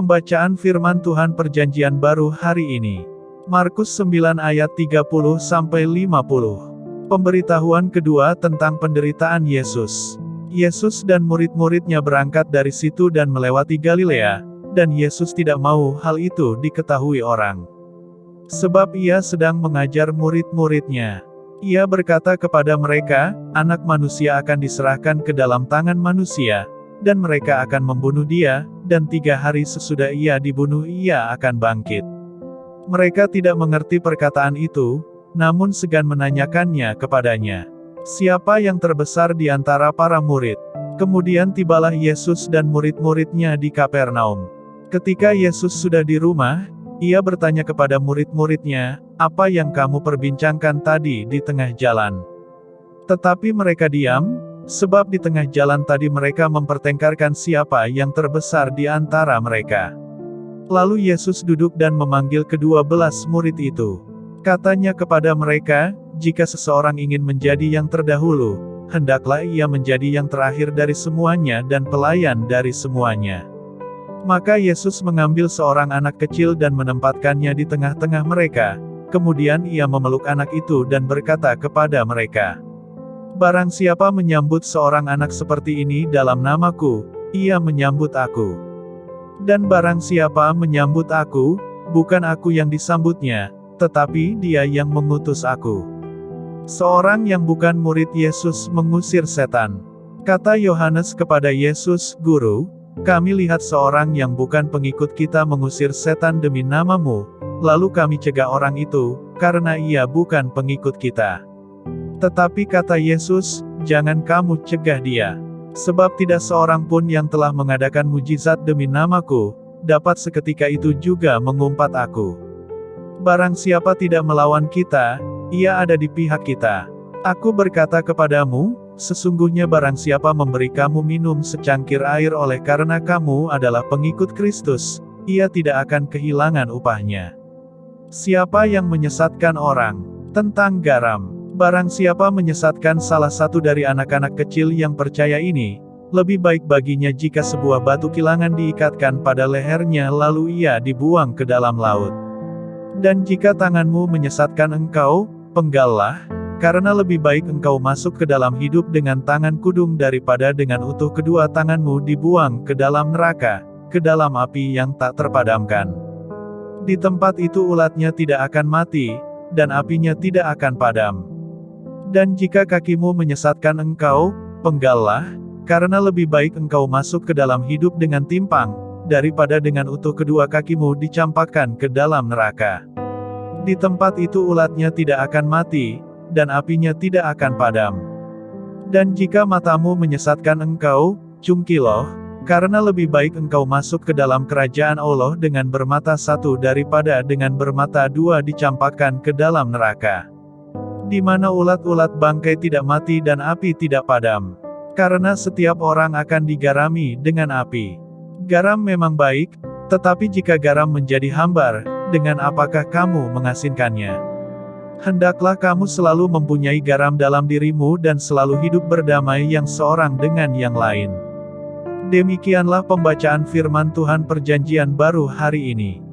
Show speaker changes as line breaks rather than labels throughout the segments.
Pembacaan firman Tuhan Perjanjian Baru hari ini. Markus 9 ayat 30-50. Pemberitahuan kedua tentang penderitaan Yesus. Yesus dan murid-muridnya berangkat dari situ dan melewati Galilea, dan Yesus tidak mau hal itu diketahui orang. Sebab ia sedang mengajar murid-muridnya. Ia berkata kepada mereka, Anak Manusia akan diserahkan ke dalam tangan manusia, dan mereka akan membunuh dia, dan 3 hari sesudah ia dibunuh ia akan bangkit. Mereka tidak mengerti perkataan itu, namun segan menanyakannya kepadanya. Siapa yang terbesar di antara para murid? Kemudian tibalah Yesus dan murid-muridnya di Kapernaum. Ketika Yesus sudah di rumah, ia bertanya kepada murid-muridnya, apa yang kamu perbincangkan tadi di tengah jalan? Tetapi mereka diam, sebab di tengah jalan tadi mereka mempertengkarkan siapa yang terbesar di antara mereka. Lalu Yesus duduk dan memanggil ke-12 murid itu. Katanya kepada mereka, jika seseorang ingin menjadi yang terdahulu, hendaklah ia menjadi yang terakhir dari semuanya dan pelayan dari semuanya. Maka Yesus mengambil seorang anak kecil dan menempatkannya di tengah-tengah mereka. Kemudian ia memeluk anak itu dan berkata kepada mereka, Barang siapa menyambut seorang anak seperti ini dalam namaku, ia menyambut aku. Dan barang siapa menyambut aku, bukan aku yang disambutnya, tetapi dia yang mengutus aku. Seorang yang bukan murid Yesus mengusir setan. Kata Yohanes kepada Yesus, Guru, kami lihat seorang yang bukan pengikut kita mengusir setan demi namamu, lalu kami cegah orang itu, karena ia bukan pengikut kita. Tetapi kata Yesus, jangan kamu cegah dia. Sebab tidak seorang pun yang telah mengadakan mujizat demi namaku, dapat seketika itu juga mengumpat aku. Barang siapa tidak melawan kita, ia ada di pihak kita. Aku berkata kepadamu, sesungguhnya barang siapa memberi kamu minum secangkir air oleh karena kamu adalah pengikut Kristus, ia tidak akan kehilangan upahnya. Siapa yang menyesatkan orang? Tentang garam. Barang siapa menyesatkan salah satu dari anak-anak kecil yang percaya ini, lebih baik baginya jika sebuah batu kilangan diikatkan pada lehernya lalu ia dibuang ke dalam laut. Dan jika tanganmu menyesatkan engkau, penggallah, karena lebih baik engkau masuk ke dalam hidup dengan tangan kudung daripada dengan utuh kedua tanganmu dibuang ke dalam neraka, ke dalam api yang tak terpadamkan. Di tempat itu ulatnya tidak akan mati, dan apinya tidak akan padam. Dan jika kakimu menyesatkan engkau, penggallah, karena lebih baik engkau masuk ke dalam hidup dengan timpang, daripada dengan utuh kedua kakimu dicampakkan ke dalam neraka. Di tempat itu ulatnya tidak akan mati, dan apinya tidak akan padam. Dan jika matamu menyesatkan engkau, cungkiloh, karena lebih baik engkau masuk ke dalam kerajaan Allah dengan bermata satu daripada dengan bermata dua dicampakkan ke dalam neraka. Di mana ulat-ulat bangkai tidak mati dan api tidak padam. Karena setiap orang akan digarami dengan api. Garam memang baik, tetapi jika garam menjadi hambar, dengan apakah kamu mengasinkannya? Hendaklah kamu selalu mempunyai garam dalam dirimu dan selalu hidup berdamai yang seorang dengan yang lain. Demikianlah pembacaan firman Tuhan Perjanjian Baru hari ini.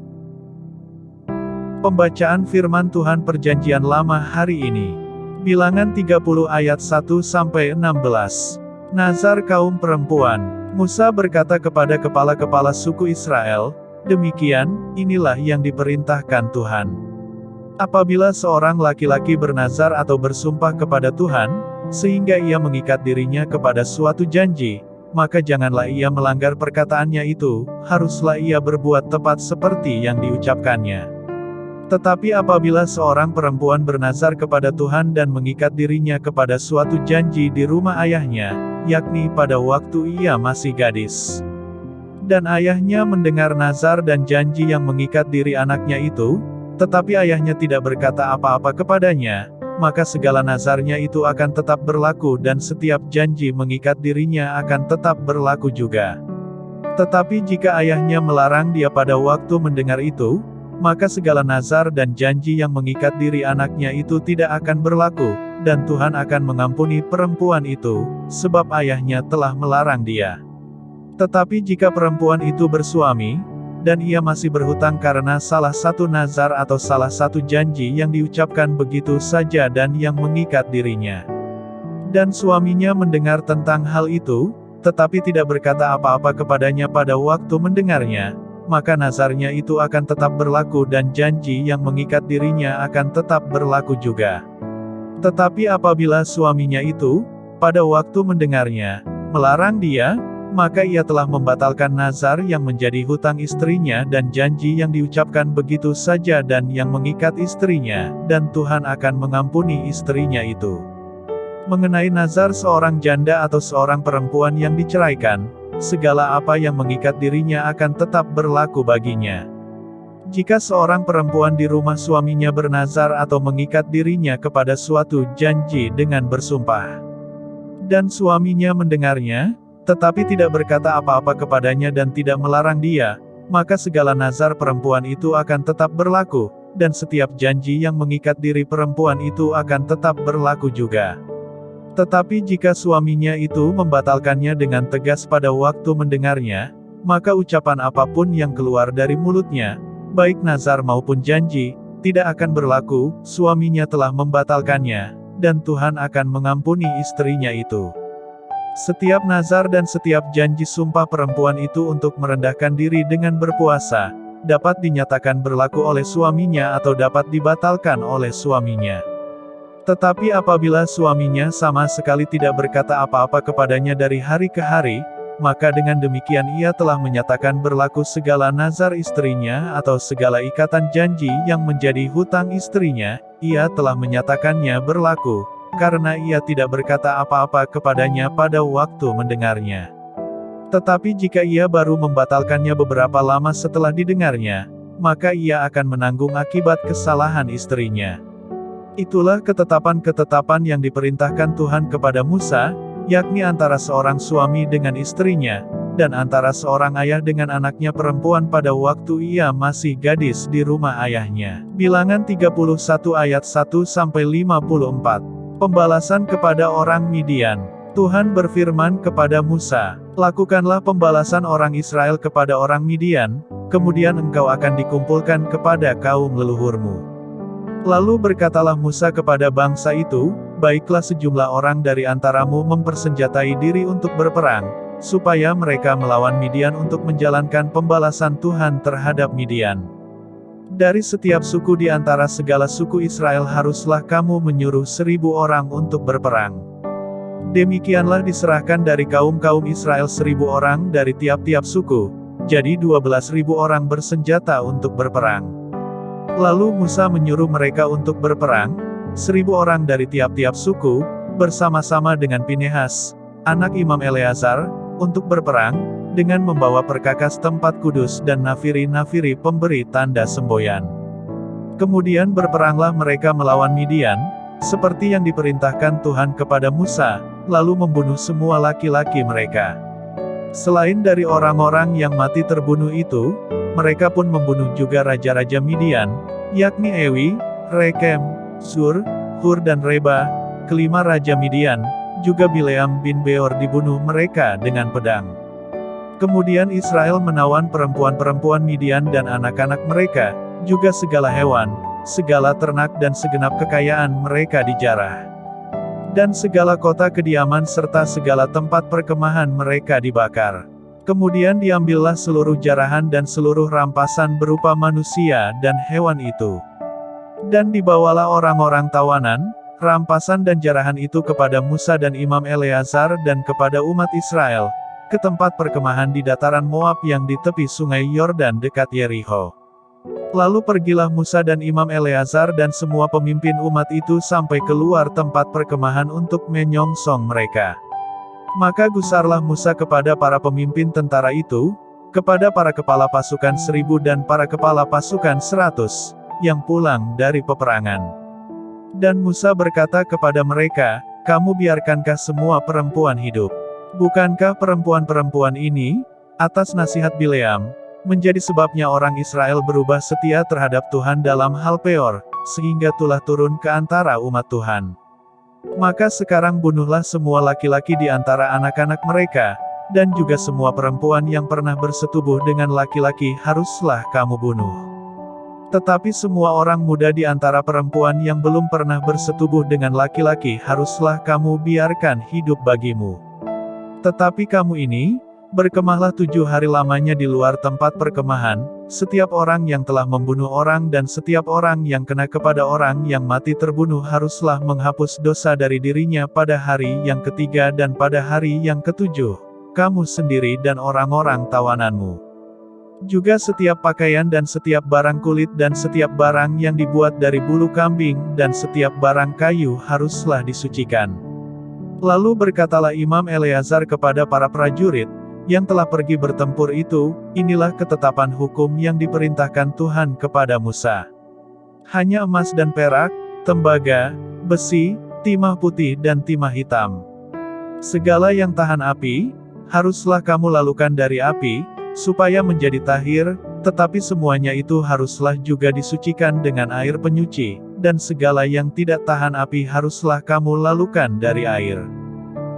Pembacaan firman Tuhan Perjanjian Lama hari ini. Bilangan 30 ayat 1-16. Nazar kaum perempuan. Musa berkata kepada kepala-kepala suku Israel, demikian, inilah yang diperintahkan Tuhan. Apabila seorang laki-laki bernazar atau bersumpah kepada Tuhan, sehingga ia mengikat dirinya kepada suatu janji, maka janganlah ia melanggar perkataannya itu, haruslah ia berbuat tepat seperti yang diucapkannya. Tetapi apabila seorang perempuan bernazar kepada Tuhan dan mengikat dirinya kepada suatu janji di rumah ayahnya, yakni pada waktu ia masih gadis, dan ayahnya mendengar nazar dan janji yang mengikat diri anaknya itu, tetapi ayahnya tidak berkata apa-apa kepadanya, maka segala nazarnya itu akan tetap berlaku dan setiap janji mengikat dirinya akan tetap berlaku juga. Tetapi jika ayahnya melarang dia pada waktu mendengar itu, maka segala nazar dan janji yang mengikat diri anaknya itu tidak akan berlaku, dan Tuhan akan mengampuni perempuan itu, sebab ayahnya telah melarang dia. Tetapi jika perempuan itu bersuami, dan ia masih berhutang karena salah satu nazar atau salah satu janji yang diucapkan begitu saja dan yang mengikat dirinya. Dan suaminya mendengar tentang hal itu, tetapi tidak berkata apa-apa kepadanya pada waktu mendengarnya, maka nazarnya itu akan tetap berlaku dan janji yang mengikat dirinya akan tetap berlaku juga. Tetapi apabila suaminya itu, pada waktu mendengarnya, melarang dia, maka ia telah membatalkan nazar yang menjadi hutang istrinya dan janji yang diucapkan begitu saja dan yang mengikat istrinya, dan Tuhan akan mengampuni istrinya itu. Mengenai nazar seorang janda atau seorang perempuan yang diceraikan, segala apa yang mengikat dirinya akan tetap berlaku baginya. Jika seorang perempuan di rumah suaminya bernazar atau mengikat dirinya kepada suatu janji dengan bersumpah, dan suaminya mendengarnya, tetapi tidak berkata apa-apa kepadanya dan tidak melarang dia, maka segala nazar perempuan itu akan tetap berlaku, dan setiap janji yang mengikat diri perempuan itu akan tetap berlaku juga. Tetapi jika suaminya itu membatalkannya dengan tegas pada waktu mendengarnya, maka ucapan apapun yang keluar dari mulutnya, baik nazar maupun janji, tidak akan berlaku, suaminya telah membatalkannya, dan Tuhan akan mengampuni istrinya itu. Setiap nazar dan setiap janji sumpah perempuan itu untuk merendahkan diri dengan berpuasa, dapat dinyatakan berlaku oleh suaminya atau dapat dibatalkan oleh suaminya. Tetapi apabila suaminya sama sekali tidak berkata apa-apa kepadanya dari hari ke hari, maka dengan demikian ia telah menyatakan berlaku segala nazar istrinya atau segala ikatan janji yang menjadi hutang istrinya, ia telah menyatakannya berlaku, karena ia tidak berkata apa-apa kepadanya pada waktu mendengarnya. Tetapi jika ia baru membatalkannya beberapa lama setelah didengarnya, maka ia akan menanggung akibat kesalahan istrinya. Itulah ketetapan-ketetapan yang diperintahkan Tuhan kepada Musa, yakni antara seorang suami dengan istrinya, dan antara seorang ayah dengan anaknya perempuan pada waktu ia masih gadis di rumah ayahnya. Bilangan 31 ayat 1-54. Pembalasan kepada orang Midian. Tuhan berfirman kepada Musa, "Lakukanlah pembalasan orang Israel kepada orang Midian, kemudian engkau akan dikumpulkan kepada kaum leluhurmu." Lalu berkatalah Musa kepada bangsa itu, "Baiklah sejumlah orang dari antaramu mempersenjatai diri untuk berperang, supaya mereka melawan Midian untuk menjalankan pembalasan Tuhan terhadap Midian. Dari setiap suku di antara segala suku Israel haruslah kamu menyuruh 1.000 orang untuk berperang." Demikianlah diserahkan dari kaum-kaum Israel 1.000 orang dari tiap-tiap suku, jadi 12.000 orang bersenjata untuk berperang. Lalu Musa menyuruh mereka untuk berperang, 1.000 orang dari tiap-tiap suku, bersama-sama dengan Pinehas, anak Imam Eleazar, untuk berperang, dengan membawa perkakas tempat kudus dan nafiri-nafiri pemberi tanda semboyan. Kemudian berperanglah mereka melawan Midian, seperti yang diperintahkan Tuhan kepada Musa, lalu membunuh semua laki-laki mereka. Selain dari orang-orang yang mati terbunuh itu, mereka pun membunuh juga raja-raja Midian, yakni Ewi, Rekem, Sur, Hur dan Reba, kelima raja Midian, juga Bileam bin Beor dibunuh mereka dengan pedang. Kemudian Israel menawan perempuan-perempuan Midian dan anak-anak mereka, juga segala hewan, segala ternak dan segenap kekayaan mereka dijarah. Dan segala kota kediaman serta segala tempat perkemahan mereka dibakar. Kemudian diambillah seluruh jarahan dan seluruh rampasan berupa manusia dan hewan itu. Dan dibawalah orang-orang tawanan, rampasan dan jarahan itu kepada Musa dan Imam Eleazar dan kepada umat Israel, ke tempat perkemahan di dataran Moab yang di tepi sungai Yordan dekat Yerikho. Lalu pergilah Musa dan Imam Eleazar dan semua pemimpin umat itu sampai keluar tempat perkemahan untuk menyongsong mereka. Maka gusarlah Musa kepada para pemimpin tentara itu, kepada para kepala pasukan 1.000 dan para kepala pasukan 100, yang pulang dari peperangan. Dan Musa berkata kepada mereka, "Kamu biarkankah semua perempuan hidup? Bukankah perempuan-perempuan ini, atas nasihat Bileam, menjadi sebabnya orang Israel berubah setia terhadap Tuhan dalam hal Peor, sehingga tulah turun ke antara umat Tuhan? Maka sekarang bunuhlah semua laki-laki di antara anak-anak mereka, dan juga semua perempuan yang pernah bersetubuh dengan laki-laki haruslah kamu bunuh. Tetapi semua orang muda di antara perempuan yang belum pernah bersetubuh dengan laki-laki haruslah kamu biarkan hidup bagimu. Tetapi kamu ini, berkemahlah 7 hari lamanya di luar tempat perkemahan, setiap orang yang telah membunuh orang dan setiap orang yang kena kepada orang yang mati terbunuh haruslah menghapus dosa dari dirinya pada hari yang ketiga dan pada hari yang ketujuh, kamu sendiri dan orang-orang tawananmu. Juga setiap pakaian dan setiap barang kulit dan setiap barang yang dibuat dari bulu kambing dan setiap barang kayu haruslah disucikan. Lalu berkatalah Imam Eleazar kepada para prajurit, yang telah pergi bertempur itu, inilah ketetapan hukum yang diperintahkan Tuhan kepada Musa. Hanya emas dan perak, tembaga, besi, timah putih dan timah hitam. Segala yang tahan api, haruslah kamu lalukan dari api, supaya menjadi tahir, tetapi semuanya itu haruslah juga disucikan dengan air penyuci, dan segala yang tidak tahan api haruslah kamu lalukan dari air.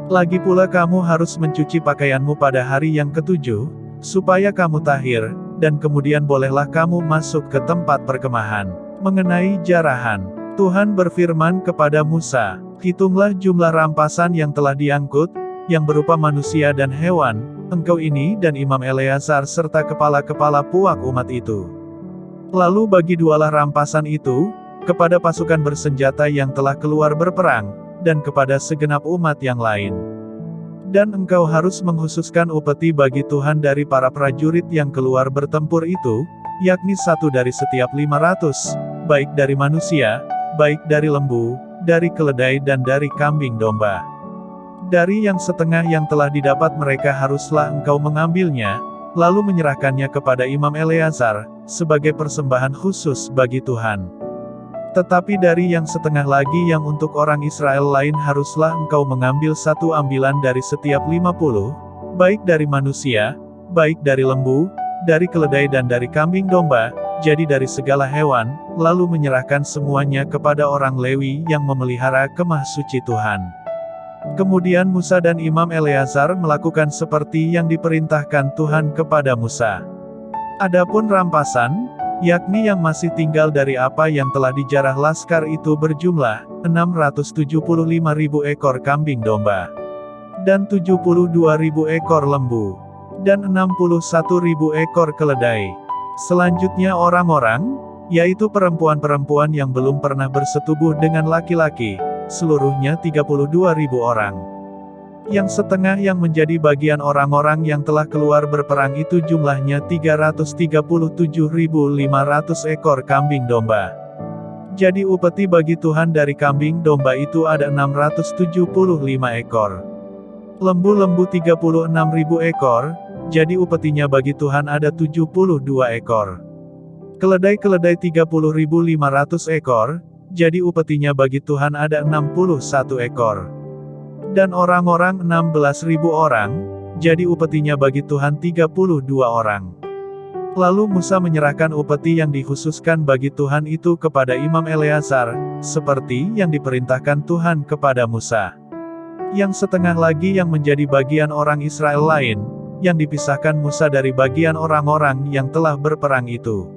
Lagi pula kamu harus mencuci pakaianmu pada hari yang ketujuh, supaya kamu tahir, dan kemudian bolehlah kamu masuk ke tempat perkemahan. Mengenai jarahan, Tuhan berfirman kepada Musa, hitunglah jumlah rampasan yang telah diangkut, yang berupa manusia dan hewan, engkau ini dan Imam Eleazar serta kepala-kepala puak umat itu. Lalu bagi dualah rampasan itu, kepada pasukan bersenjata yang telah keluar berperang, dan kepada segenap umat yang lain. Dan engkau harus menghususkan upeti bagi Tuhan dari para prajurit yang keluar bertempur itu, yakni 1 dari setiap 500, baik dari manusia, baik dari lembu, dari keledai dan dari kambing domba. Dari yang setengah yang telah didapat mereka haruslah engkau mengambilnya, lalu menyerahkannya kepada Imam Eleazar, sebagai persembahan khusus bagi Tuhan. Tetapi dari yang setengah lagi yang untuk orang Israel lain haruslah engkau mengambil 1 ambilan dari setiap 50, baik dari manusia, baik dari lembu, dari keledai dan dari kambing domba, jadi dari segala hewan, lalu menyerahkan semuanya kepada orang Lewi yang memelihara kemah suci Tuhan. Kemudian Musa dan Imam Eleazar melakukan seperti yang diperintahkan Tuhan kepada Musa. Adapun rampasan, yakni yang masih tinggal dari apa yang telah dijarah laskar itu berjumlah 675.000 ekor kambing domba, dan 72.000 ekor lembu, dan 61.000 ekor keledai. Selanjutnya orang-orang, yaitu perempuan-perempuan yang belum pernah bersetubuh dengan laki-laki, seluruhnya 32.000 orang. Yang setengah yang menjadi bagian orang-orang yang telah keluar berperang itu jumlahnya 337.500 ekor kambing domba. Jadi upeti bagi Tuhan dari kambing domba itu ada 675 ekor. Lembu-lembu 36.000 ekor, jadi upetinya bagi Tuhan ada 72 ekor. Keledai-keledai 30.500 ekor, jadi upetinya bagi Tuhan ada 61 ekor. Dan orang-orang 16.000 orang, jadi upetinya bagi Tuhan 32 orang. Lalu Musa menyerahkan upeti yang dikhususkan bagi Tuhan itu kepada Imam Eleazar, seperti yang diperintahkan Tuhan kepada Musa. Yang setengah lagi yang menjadi bagian orang Israel lain, yang dipisahkan Musa dari bagian orang-orang yang telah berperang itu.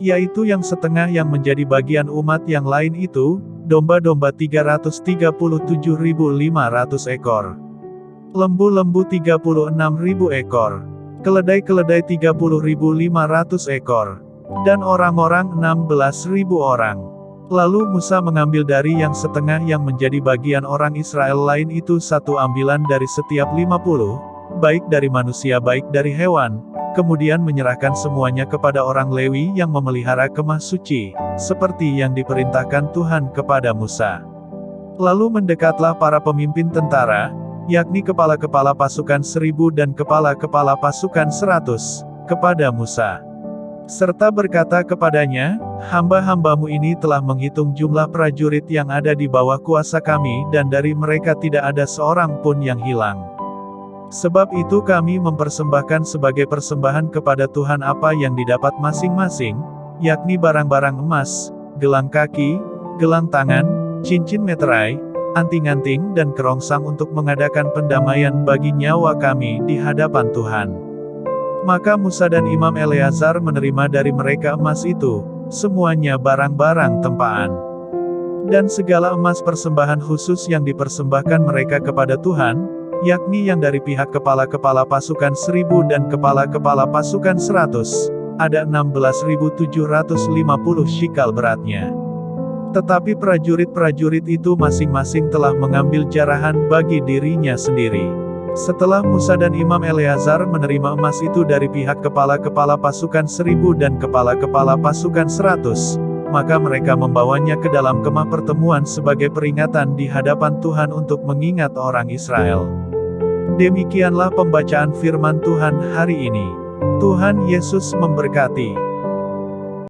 Yaitu yang setengah yang menjadi bagian umat yang lain itu, domba-domba 337.500 ekor. Lembu-lembu 36.000 ekor. Keledai-keledai 30.500 ekor. Dan orang-orang 16.000 orang. Lalu Musa mengambil dari yang setengah yang menjadi bagian orang Israel lain itu 1 ambilan dari setiap 50, baik dari manusia baik dari hewan, kemudian menyerahkan semuanya kepada orang Lewi yang memelihara kemah suci, seperti yang diperintahkan Tuhan kepada Musa. Lalu mendekatlah para pemimpin tentara, yakni kepala-kepala pasukan 1.000 dan kepala-kepala pasukan 100, kepada Musa. Serta berkata kepadanya, hamba-hambamu ini telah menghitung jumlah prajurit yang ada di bawah kuasa kami dan dari mereka tidak ada seorang pun yang hilang. Sebab itu kami mempersembahkan sebagai persembahan kepada Tuhan apa yang didapat masing-masing, yakni barang-barang emas, gelang kaki, gelang tangan, cincin meterai, anting-anting dan kerongsang untuk mengadakan pendamaian bagi nyawa kami di hadapan Tuhan. Maka Musa dan Imam Eleazar menerima dari mereka emas itu, semuanya barang-barang tempaan. Dan segala emas persembahan khusus yang dipersembahkan mereka kepada Tuhan, yakni yang dari pihak kepala-kepala pasukan 1000 dan kepala-kepala pasukan 100, ada 16.750 shikal beratnya. Tetapi prajurit-prajurit itu masing-masing telah mengambil jarahan bagi dirinya sendiri. Setelah Musa dan Imam Eleazar menerima emas itu dari pihak kepala-kepala pasukan 1000 dan kepala-kepala pasukan 100, maka mereka membawanya ke dalam kemah pertemuan sebagai peringatan di hadapan Tuhan untuk mengingat orang Israel. Demikianlah pembacaan firman Tuhan hari ini. Tuhan Yesus memberkati.